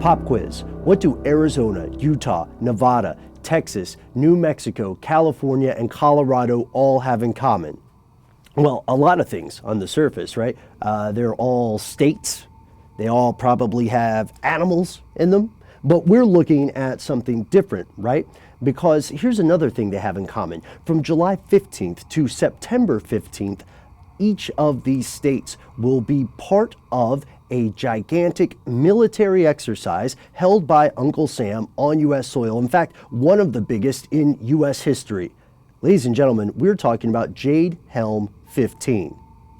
Pop quiz. What do Arizona, Utah, Nevada, Texas, New Mexico, California, and Colorado all have in common? Well, a lot of things on the surface, right? They're all states. They all probably have animals in them. But we're looking at something different, right? Because here's another thing they have in common. From July 15th to September 15th, each of these states will be part of a gigantic military exercise held by Uncle Sam on U.S. soil. In fact, one of the biggest in U.S. history. Ladies and gentlemen, we're talking about Jade Helm 15.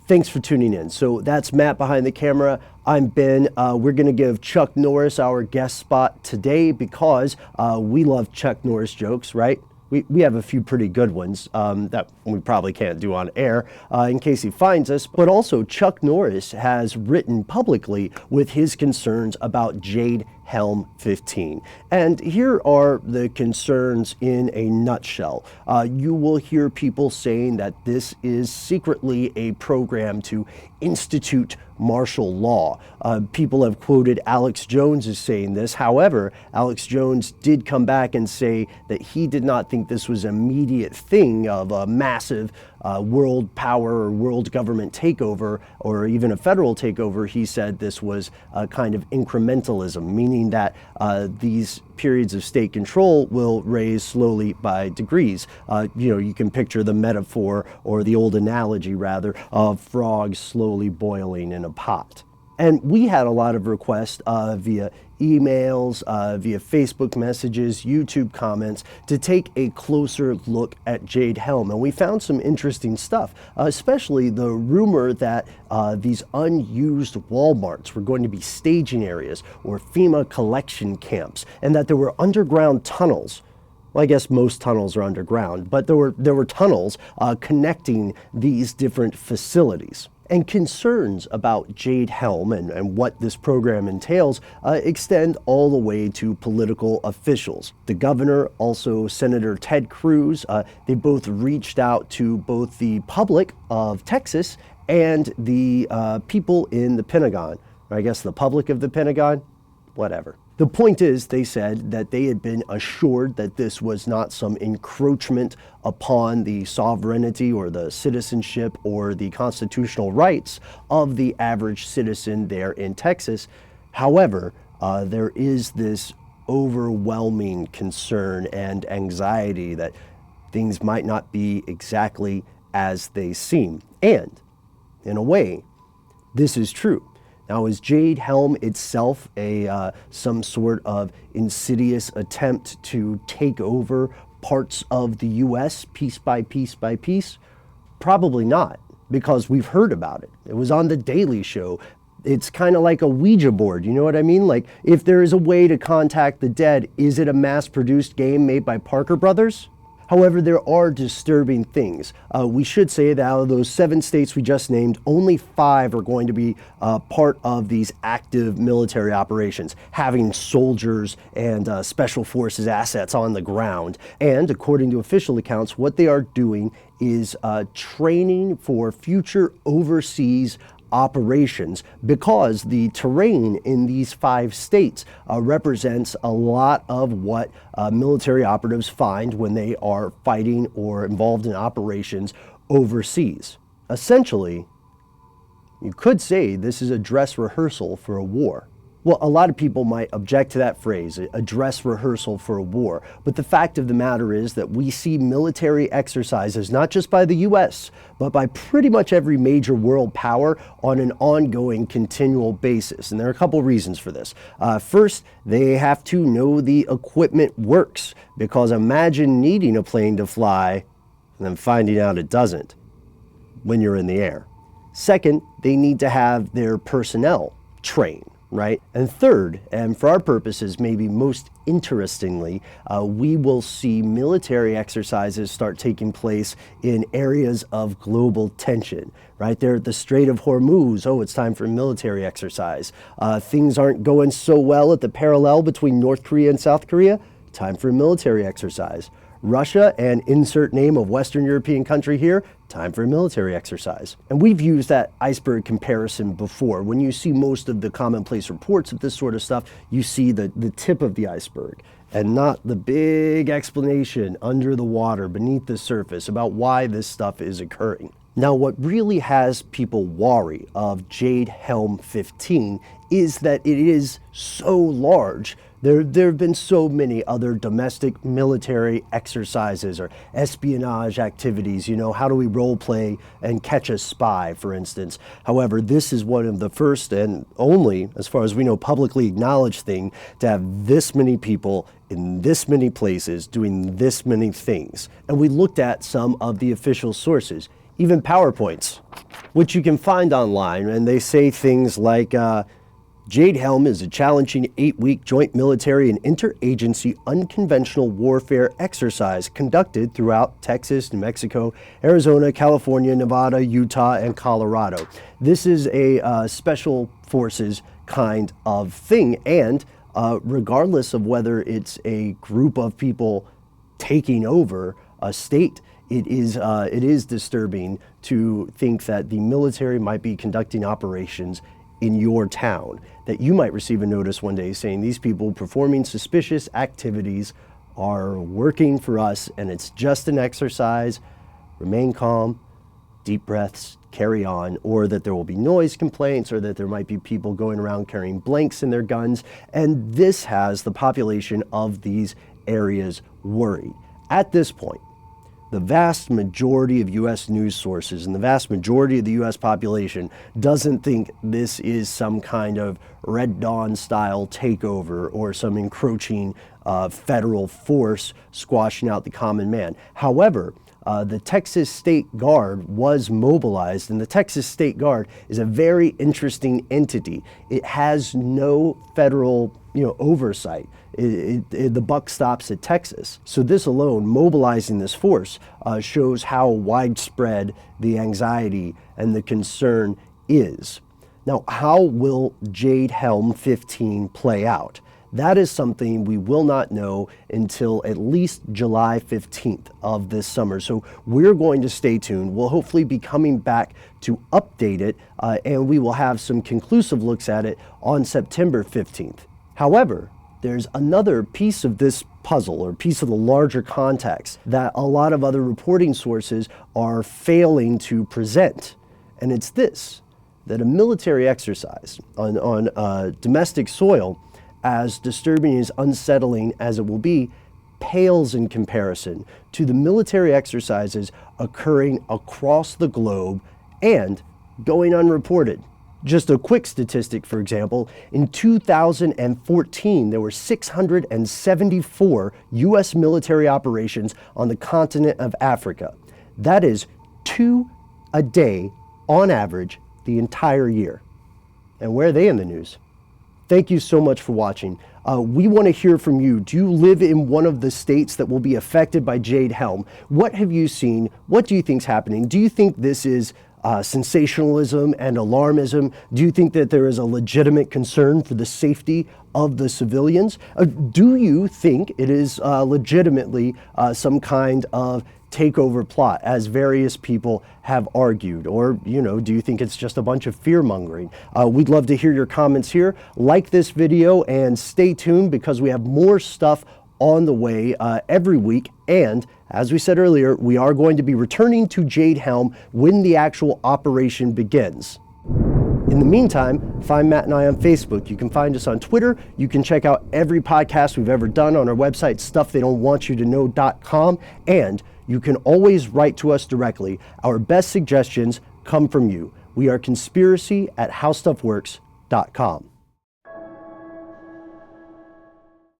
Thanks for tuning in. So that's Matt behind the camera. I'm Ben. We're going to give Chuck Norris our guest spot today because we love Chuck Norris jokes, right? We have a few pretty good ones that we probably can't do on air in case he finds us. But also Chuck Norris has written publicly with his concerns about Jade Helm 15. And here are the concerns in a nutshell. You will hear people saying that this is secretly a program to institute martial law. People have quoted Alex Jones as saying this. However, Alex Jones did come back and say that he did not think this was an immediate thing of a massive world power or world government takeover or even a federal takeover. He said this was a kind of incrementalism, meaning that these periods of state control will raise slowly by degrees. You can picture the metaphor or the old analogy rather of frogs slowly boiling in a pot. And we had a lot of requests via emails, via Facebook messages, YouTube comments to take a closer look at Jade Helm. And we found some interesting stuff, especially the rumor that these unused Walmarts were going to be staging areas or FEMA collection camps, and that there were underground tunnels. Well, I guess most tunnels are underground, but there were tunnels connecting these different facilities. And concerns about Jade Helm and what this program entails extend all the way to political officials. The governor, also Senator Ted Cruz, they both reached out to both the public of Texas and the people in the Pentagon. Or I guess the public of the Pentagon, whatever. The point is, they said that they had been assured that this was not some encroachment upon the sovereignty or the citizenship or the constitutional rights of the average citizen there in Texas. However, there is this overwhelming concern and anxiety that things might not be exactly as they seem. And in a way, this is true. Now, is Jade Helm itself some sort of insidious attempt to take over parts of the U.S. piece by piece by piece? Probably not, because we've heard about it. It was on The Daily Show. It's kind of like a Ouija board, you know what I mean? Like, if there is a way to contact the dead, is it a mass-produced game made by Parker Brothers? However, there are disturbing things. We should say that out of those 7 states we just named, only 5 are going to be part of these active military operations, having soldiers and special forces assets on the ground. And according to official accounts, what they are doing is training for future overseas operations, because the terrain in these 5 states represents a lot of what military operatives find when they are fighting or involved in operations overseas. Essentially, you could say this is a dress rehearsal for a war. Well, a lot of people might object to that phrase, a dress rehearsal for a war. But the fact of the matter is that we see military exercises, not just by the U.S., but by pretty much every major world power on an ongoing, continual basis. And there are a couple reasons for this. First, they have to know the equipment works, because imagine needing a plane to fly and then finding out it doesn't when you're in the air. Second, they need to have their personnel trained. Right? And third, and for our purposes, maybe most interestingly, we will see military exercises start taking place in areas of global tension, right? They're at the Strait of Hormuz. Oh, it's time for military exercise. Things aren't going so well at the parallel between North Korea and South Korea. Time for a military exercise. Russia, and insert name of Western European country here, time for a military exercise. And we've used that iceberg comparison before. When you see most of the commonplace reports of this sort of stuff, you see the tip of the iceberg and not the big explanation under the water, beneath the surface, about why this stuff is occurring. Now, what really has people wary of Jade Helm 15 is that it is so large. There have been so many other domestic military exercises or espionage activities. You know, how do we role play and catch a spy, for instance? However, this is one of the first and only, as far as we know, publicly acknowledged thing to have this many people in this many places doing this many things. And we looked at some of the official sources, even PowerPoints, which you can find online, and they say things like, Jade Helm is a challenging 8-week joint military and interagency unconventional warfare exercise conducted throughout Texas, New Mexico, Arizona, California, Nevada, Utah, and Colorado. This is a special forces kind of thing, and regardless of whether it's a group of people taking over a state, it is disturbing to think that the military might be conducting operations in your town, that you might receive a notice one day saying these people performing suspicious activities are working for us and it's just an exercise. Remain calm, deep breaths, carry on, or that there will be noise complaints, or that there might be people going around carrying blanks in their guns. And this has the population of these areas worried. At this point, the vast majority of U.S. news sources and the vast majority of the U.S. population doesn't think this is some kind of Red Dawn style takeover or some encroaching federal force squashing out the common man. However, the Texas State Guard was mobilized, and the Texas State Guard is a very interesting entity. It has no federal oversight. The buck stops at Texas. So this alone, mobilizing this force, shows how widespread the anxiety and the concern is. Now, how will Jade Helm 15 play out? That is something we will not know until at least July 15th of this summer. So we're going to stay tuned. We'll hopefully be coming back to update it, and we will have some conclusive looks at it on September 15th. However, there's another piece of this puzzle, or piece of the larger context, that a lot of other reporting sources are failing to present. And it's this, that a military exercise on domestic soil, as disturbing as unsettling as it will be, pales in comparison to the military exercises occurring across the globe and going unreported. Just a quick statistic, for example, in 2014, there were 674 U.S. military operations on the continent of Africa. That is 2 a day on average the entire year. And where are they in the news? Thank you so much for watching. We want to hear from you. Do you live in one of the states that will be affected by Jade Helm? What have you seen? What do you think is happening? Do you think this is sensationalism and alarmism? Do you think that there is a legitimate concern for the safety of the civilians? Do you think it is legitimately some kind of takeover plot, as various people have argued? Or, do you think it's just a bunch of fear-mongering? We'd love to hear your comments here. Like this video and stay tuned, because we have more stuff on the way every week. And as we said earlier, we are going to be returning to Jade Helm when the actual operation begins. In the meantime, find Matt and I on Facebook. You can find us on Twitter. You can check out every podcast we've ever done on our website, stufftheydon'twantyoutoKnow.com. And you can always write to us directly. Our best suggestions come from you. We are conspiracy@howstuffworks.com.